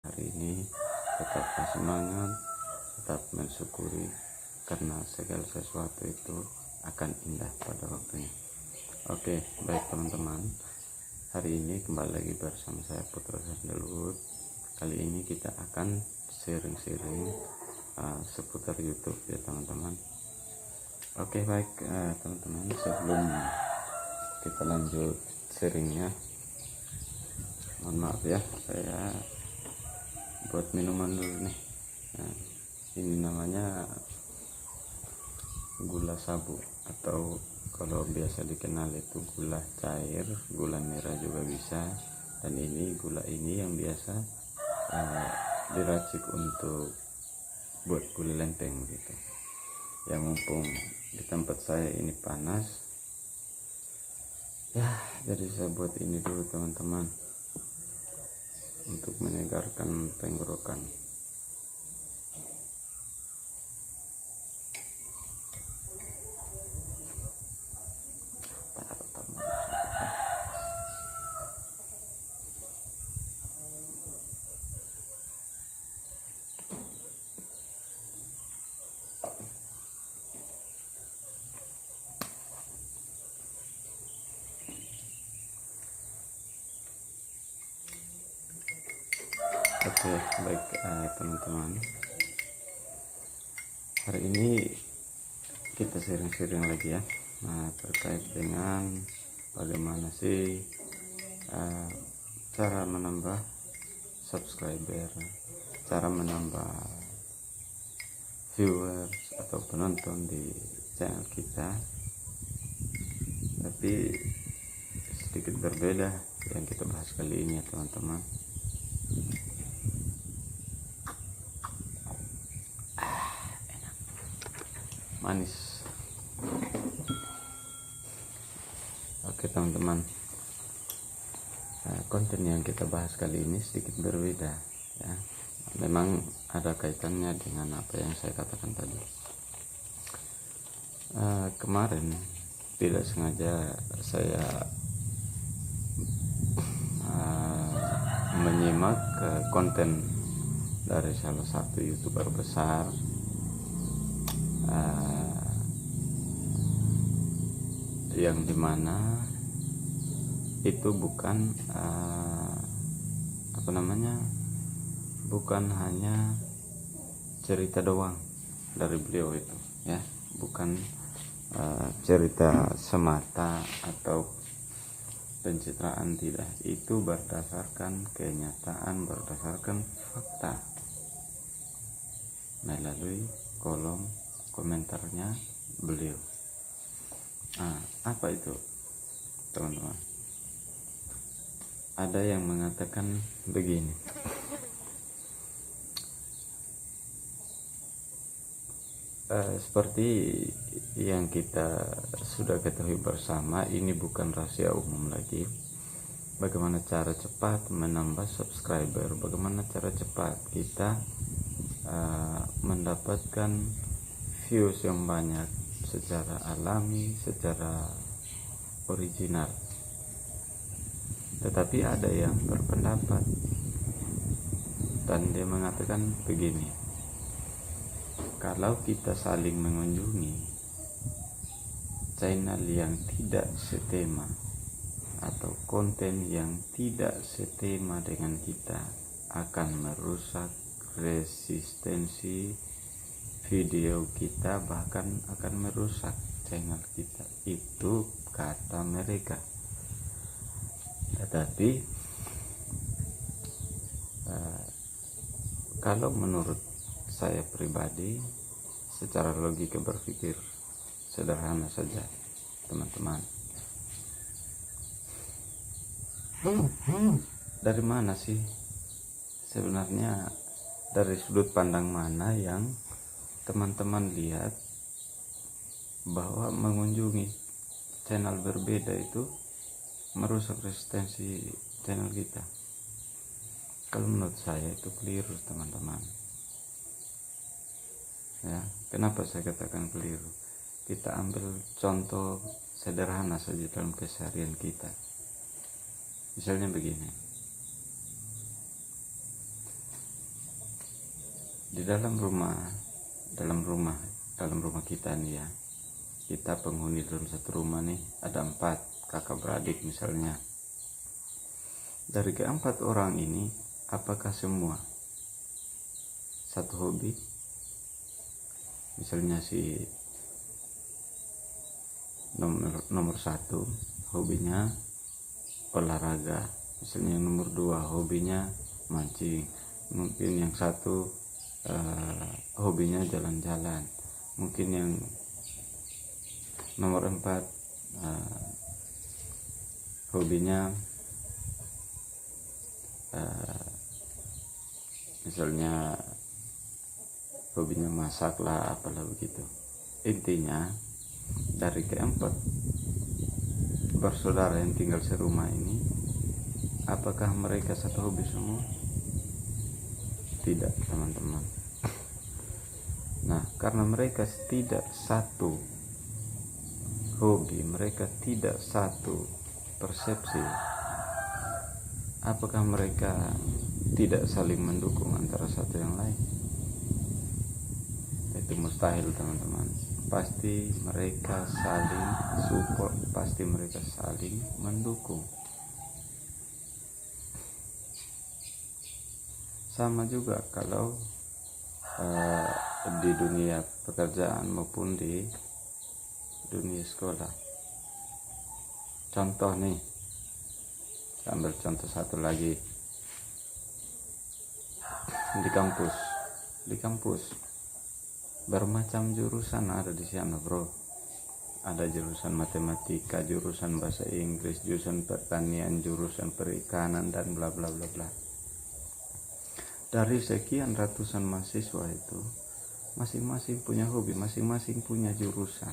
hari ini. Tetaplah semangat, tetap mensyukuri, karena segala sesuatu itu akan indah pada waktunya. Oke, baik teman-teman, hari ini kembali lagi bersama saya Putra Sandalwood. Kali ini kita akan sharing-sharing seputar YouTube ya teman-teman. Oke, baik teman-teman, sebelum kita lanjut sharingnya, mohon maaf ya, saya buat minuman dulu nih. Nah, ini namanya gula sabu, atau kalau biasa dikenal itu gula cair, gula merah juga bisa. Dan ini gula ini yang biasa diracik untuk buat gula lempeng gitu. Ya mumpung di tempat saya ini panas ya, jadi saya buat ini dulu teman-teman, untuk menyegarkan tenggorokan. Oke, baik teman-teman, hari ini kita sharing-sharing lagi ya, terkait dengan bagaimana sih cara menambah subscriber, cara menambah viewers atau penonton di channel kita, tapi sedikit berbeda yang kita bahas kali ini ya teman-teman. Manis. Oke teman-teman, konten yang kita bahas kali ini sedikit berbeda ya. Memang ada kaitannya dengan apa yang saya katakan tadi. Kemarin tidak sengaja saya menyimak konten dari salah satu YouTuber besar, yang dimana itu bukan bukan hanya cerita doang dari beliau itu ya, bukan cerita semata atau pencitraan, tidak. Itu berdasarkan kenyataan, berdasarkan fakta melalui kolom komentarnya beliau. Apa itu teman-teman? Ada yang mengatakan begini, seperti yang kita sudah ketahui bersama, ini bukan rahasia umum lagi. Bagaimana cara cepat menambah subscriber, bagaimana cara cepat kita mendapatkan views yang banyak secara alami, secara original. Tetapi ada yang berpendapat dan dia mengatakan begini, kalau kita saling mengunjungi channel yang tidak setema atau konten yang tidak setema dengan kita, akan merusak resistensi video kita, bahkan akan merusak channel kita. Itu kata mereka. Tetapi kalau menurut saya pribadi, secara logika berpikir sederhana saja teman-teman. Dari mana sih sebenarnya, dari sudut pandang mana yang teman-teman lihat bahwa mengunjungi channel berbeda itu merusak resistensi channel kita? Kalau menurut saya itu keliru teman-teman ya. Kenapa saya katakan keliru? Kita ambil contoh sederhana saja dalam keseharian kita. Misalnya begini, Di dalam rumah kita nih ya, kita penghuni dalam satu rumah nih ada 4 kakak beradik misalnya. Dari ke-4 orang ini, apakah semua satu hobi? Misalnya si nomor 1 hobinya olahraga, misalnya nomor 2 hobinya mancing, mungkin yang satu hobinya jalan-jalan, mungkin yang nomor 4 hobinya misalnya hobinya masak lah, apalah begitu. Intinya dari ke-4 bersaudara yang tinggal serumah ini, apakah mereka satu hobi semua? Tidak, teman-teman. Nah, karena mereka tidak satu hobi, mereka tidak satu persepsi, apakah mereka tidak saling mendukung antara satu yang lain? Itu mustahil, teman-teman. Pasti mereka saling support, pasti mereka saling mendukung. Sama juga kalau di dunia pekerjaan maupun di dunia sekolah. Contoh nih, ambil contoh satu lagi. Di kampus bermacam jurusan ada di sana, bro. Ada jurusan matematika, jurusan bahasa Inggris, jurusan pertanian, jurusan perikanan, dan bla bla bla bla. Dari sekian ratusan mahasiswa itu, masing-masing punya hobi, masing-masing punya jurusan.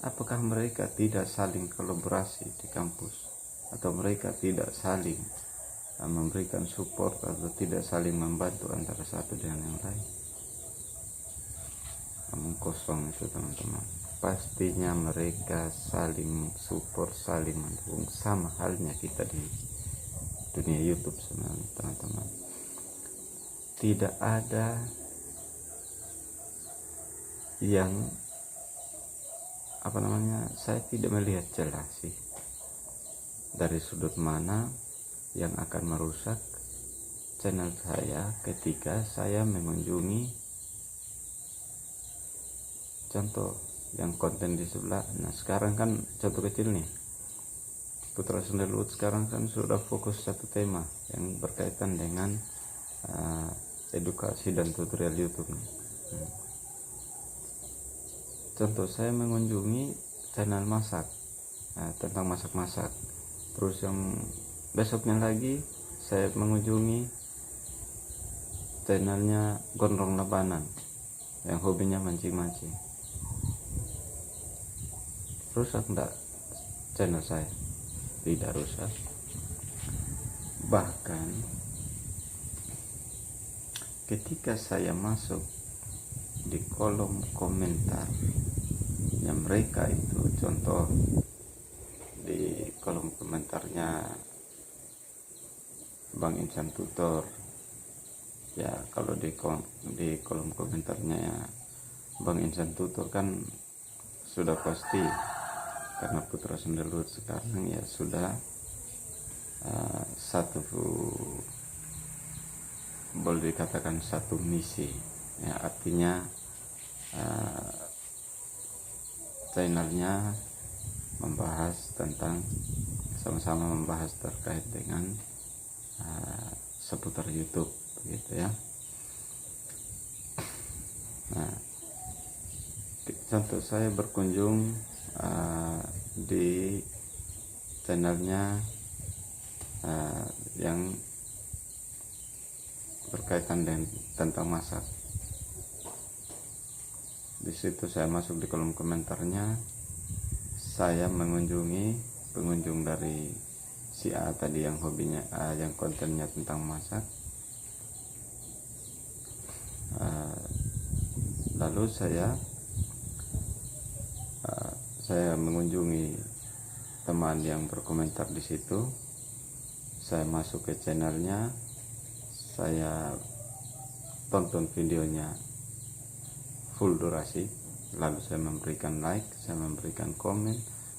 Apakah mereka tidak saling kolaborasi di kampus, atau mereka tidak saling memberikan support, atau tidak saling membantu antara satu dengan yang lain? Omong kosong itu, teman-teman. Pastinya mereka saling support, saling mendukung. Sama halnya kita di dunia YouTube sebenarnya, teman-teman. Tidak ada yang saya tidak melihat jelas sih dari sudut mana yang akan merusak channel saya ketika saya mengunjungi contoh yang konten di sebelah. Nah, sekarang kan contoh kecil nih, Putra Sendalut sekarang kan sudah fokus satu tema yang berkaitan dengan edukasi dan tutorial YouTube nih. Contoh, saya mengunjungi channel masak, tentang masak-masak. Terus yang besoknya lagi saya mengunjungi channelnya Gondrong Labanan yang hobinya mancing-mancing. Rusak enggak channel saya? Tidak rusak. Bahkan ketika saya masuk di kolom komentar yang mereka itu, contoh di kolom komentarnya Bang Insan Tutor ya, kalau di kolom komentarnya ya Bang Insan Tutor kan sudah pasti, karena Putra Sendalut sekarang ya sudah satu, boleh dikatakan satu misi ya, artinya channelnya membahas tentang, sama-sama membahas terkait dengan seputar YouTube gitu ya. Nah, contoh saya berkunjung di channelnya yang berkaitan dengan tentang masak. Di situ saya masuk di kolom komentarnya, saya mengunjungi pengunjung dari si A tadi yang hobinya yang kontennya tentang masak. Lalu saya mengunjungi teman yang berkomentar di situ. Saya masuk ke channelnya, saya tonton videonya full durasi, lalu saya memberikan like, saya memberikan komen,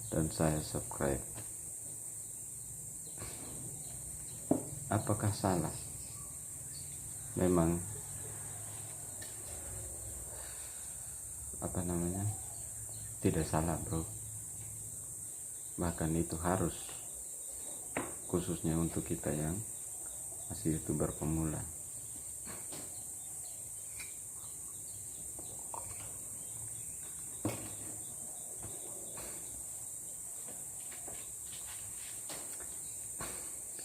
dan saya subscribe. Apakah salah? Memang tidak salah, bro. Bahkan itu harus, khususnya untuk kita yang masih YouTuber pemula.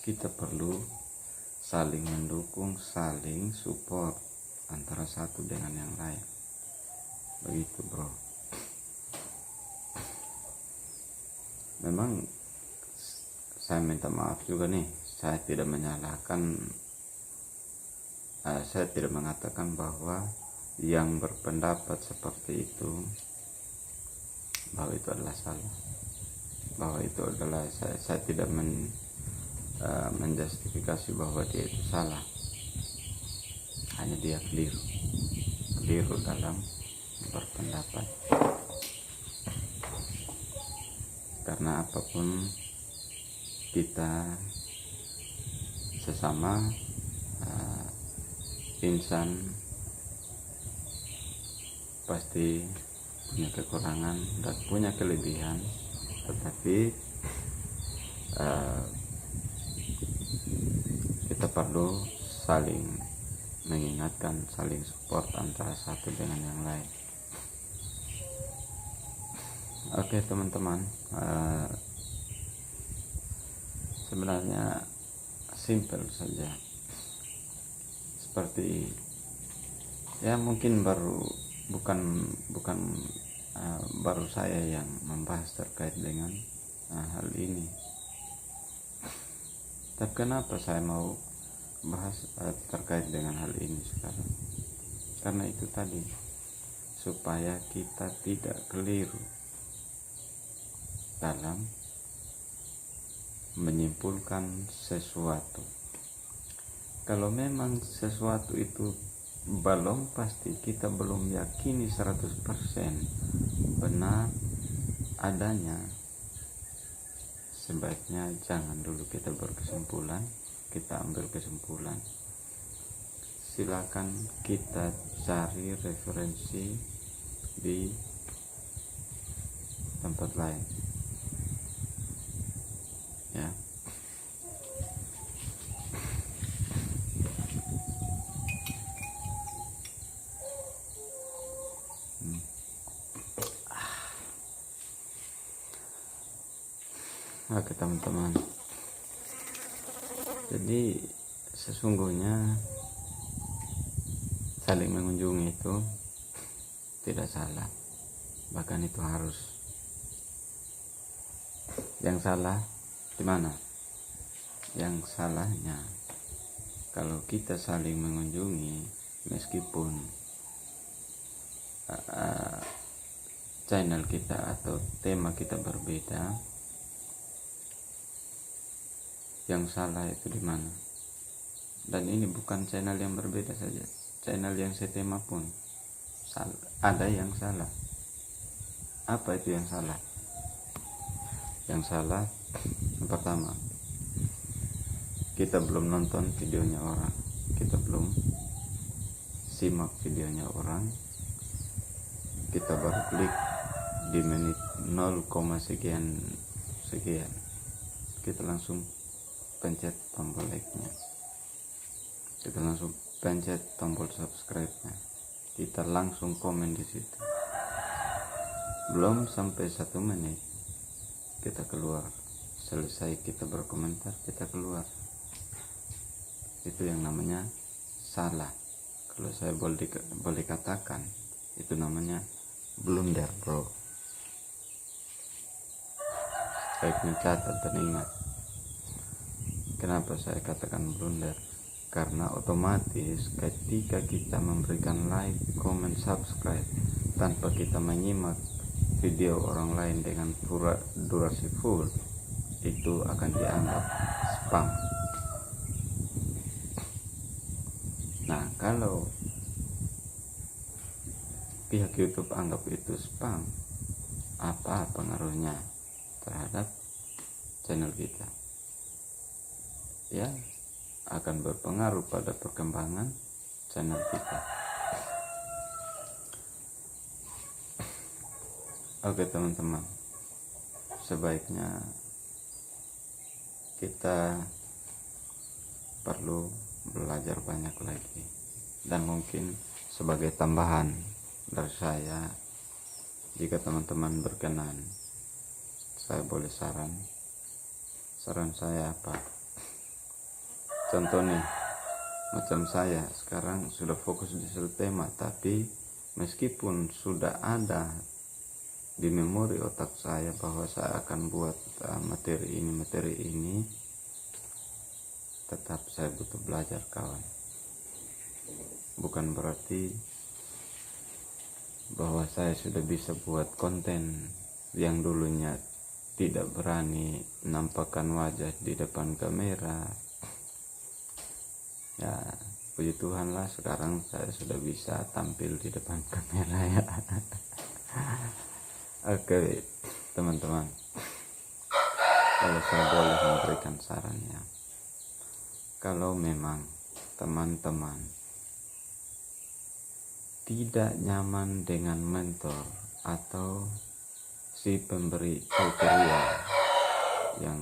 Kita perlu saling mendukung, saling support antara satu dengan yang lain. Begitu, bro. Memang saya minta maaf juga nih, saya tidak menyalahkan, saya tidak mengatakan bahwa yang berpendapat seperti itu bahwa itu adalah salah, bahwa itu adalah saya tidak menjustifikasi bahwa dia itu salah. Hanya dia keliru dalam berpendapat. Karena apapun kita sesama insan pasti punya kekurangan dan punya kelebihan, tetapi kita perlu saling mengingatkan, saling support antara satu dengan yang lain. Oke, teman-teman, sebenarnya simple saja, seperti ya mungkin bukan baru saya yang membahas terkait dengan hal ini. Tapi kenapa saya mau bahas terkait dengan hal ini sekarang? Karena itu tadi, supaya kita tidak keliru dalam menyimpulkan sesuatu. Kalau memang sesuatu itu belum pasti, kita belum yakini 100% benar adanya, sebaiknya jangan dulu kita berkesimpulan, kita ambil kesimpulan. Silakan kita cari referensi di tempat lain, ya. Oke, teman-teman, jadi sesungguhnya saling mengunjungi itu tidak salah, bahkan itu harus. Yang salah di mana? Yang salahnya kalau kita saling mengunjungi meskipun channel kita atau tema kita berbeda. Yang salah itu di mana? Dan ini bukan channel yang berbeda saja, channel yang setema pun ada yang salah. Apa itu yang salah? Yang salah yang pertama, kita belum nonton videonya orang, kita belum simak videonya orang, kita baru klik di menit 0, sekian, kita langsung pencet tombol like-nya, kita langsung pencet tombol subscribe-nya, kita langsung komen di situ. Belum sampai 1 menit kita keluar, selesai kita berkomentar, kita keluar. Itu yang namanya salah. Kalau saya boleh katakan, itu namanya blunder, bro. Baiknya catat dan ingat. Kenapa saya katakan blunder? Karena otomatis ketika kita memberikan like, comment, subscribe tanpa kita menyimak video orang lain dengan durasi full, itu akan dianggap spam. Nah, kalau pihak YouTube anggap itu spam, apa pengaruhnya terhadap channel kita? Ya, akan berpengaruh pada perkembangan channel kita. Oke teman-teman, sebaiknya kita perlu belajar banyak lagi. Dan mungkin sebagai tambahan dari saya, jika teman-teman berkenan, saya boleh saran saya apa? Contoh nih, macam saya sekarang sudah fokus di satu tema, tapi meskipun sudah ada di memori otak saya bahwa saya akan buat materi ini, tetap saya butuh belajar, kawan. Bukan berarti bahwa saya sudah bisa buat konten yang dulunya tidak berani nampakkan wajah di depan kamera. Ya, puji Tuhan lah, sekarang saya sudah bisa tampil di depan kamera ya. Oke teman-teman, kalau saya boleh memberikan sarannya, kalau memang teman-teman tidak nyaman dengan mentor atau si pemberi tutorial yang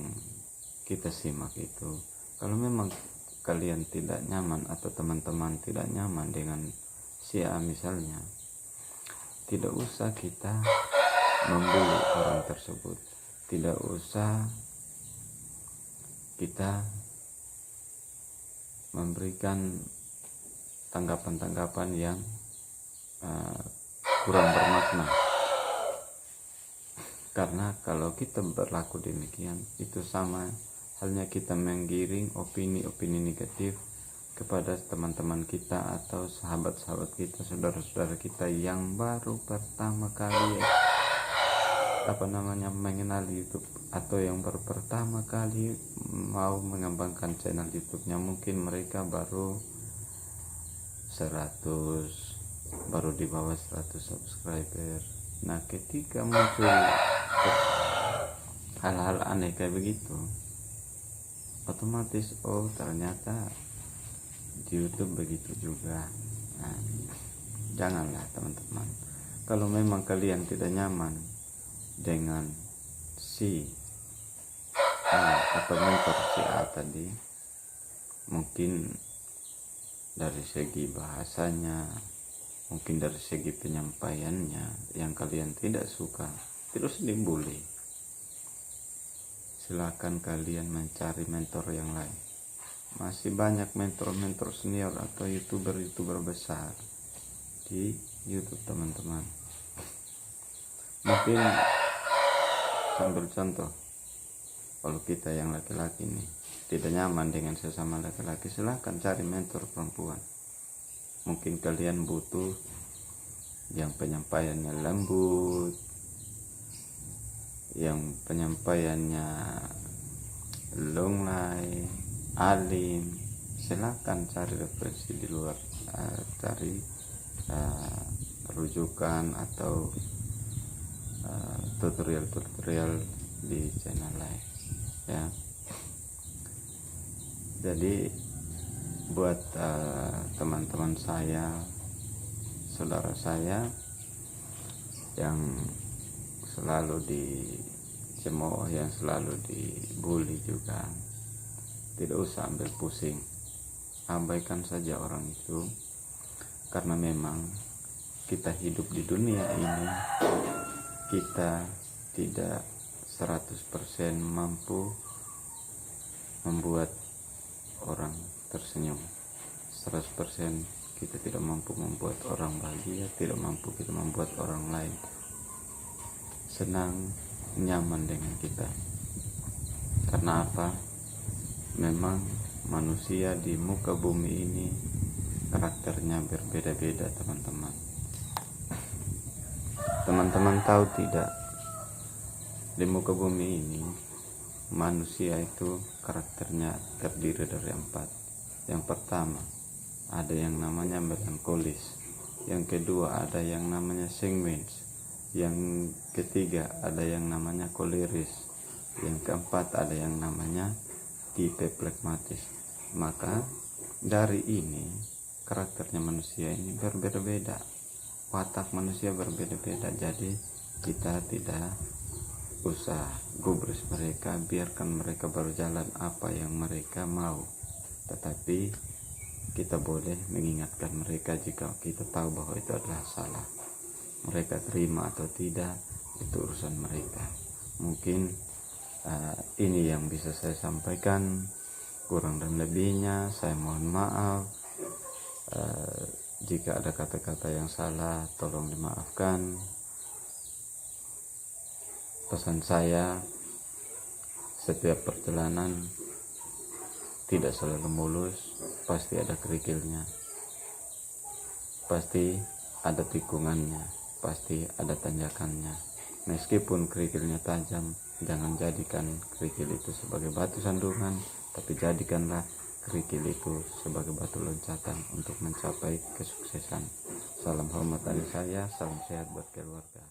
kita simak itu, kalau memang kalian tidak nyaman atau teman-teman tidak nyaman dengan si A misalnya, tidak usah kita membuli orang tersebut, tidak usah kita memberikan tanggapan-tanggapan yang kurang bermakna. Karena kalau kita berlaku demikian, itu sama halnya kita menggiring opini-opini negatif kepada teman-teman kita atau sahabat-sahabat kita, saudara-saudara kita yang baru pertama kali mengenal YouTube, atau yang baru pertama kali mau mengembangkan channel YouTube-nya. Mungkin mereka baru 100, baru di bawah 100 subscriber. Nah, ketika muncul hal-hal aneh kayak begitu, otomatis ternyata di YouTube begitu juga. Nah, janganlah teman-teman, kalau memang kalian tidak nyaman dengan si atau mentor si A tadi, mungkin dari segi bahasanya, mungkin dari segi penyampaiannya yang kalian tidak suka, terus dibully, silakan kalian mencari mentor yang lain. Masih banyak mentor-mentor senior atau youtuber besar di YouTube teman-teman. Mungkin sambil contoh, kalau kita yang laki-laki nih tidak nyaman dengan sesama laki-laki, silahkan cari mentor perempuan. Mungkin kalian butuh yang penyampaiannya lembut, yang penyampaiannya lunglai, alim. Silahkan cari referensi di luar, cari rujukan atau tutorial di channel lain ya. Jadi buat teman-teman saya, saudara saya yang selalu dicemooh, yang selalu dibully juga, tidak usah ambil pusing, abaikan saja orang itu. Karena memang kita hidup di dunia ini, kita tidak 100% mampu membuat orang tersenyum, 100% kita tidak mampu membuat orang bahagia, tidak mampu kita membuat orang lain senang, nyaman dengan kita. Karena apa? Memang manusia di muka bumi ini karakternya berbeda-beda teman-teman. Teman-teman tahu tidak, di muka bumi ini manusia itu karakternya terdiri dari 4. Yang pertama, ada yang namanya melankolis. yang kedua ada yang namanya Sengwins, yang ketiga ada yang namanya koleris, yang keempat ada yang namanya tipe phlegmatis. Maka dari ini karakternya manusia ini berbeda-beda, watak manusia berbeda-beda, jadi kita tidak usah gubris mereka, biarkan mereka berjalan apa yang mereka mau, tetapi kita boleh mengingatkan mereka jika kita tahu bahwa itu adalah salah. Mereka terima atau tidak itu urusan mereka. Mungkin ini yang bisa saya sampaikan, kurang dan lebihnya saya mohon maaf. Jika ada kata-kata yang salah tolong dimaafkan. Pesan saya, setiap perjalanan tidak selalu mulus, pasti ada kerikilnya, pasti ada tikungannya, pasti ada tanjakannya. Meskipun kerikilnya tajam, jangan jadikan kerikil itu sebagai batu sandungan, tapi jadikanlah kerikil itu sebagai batu loncatan untuk mencapai kesuksesan. Salam hormat dari saya, salam sehat buat keluarga.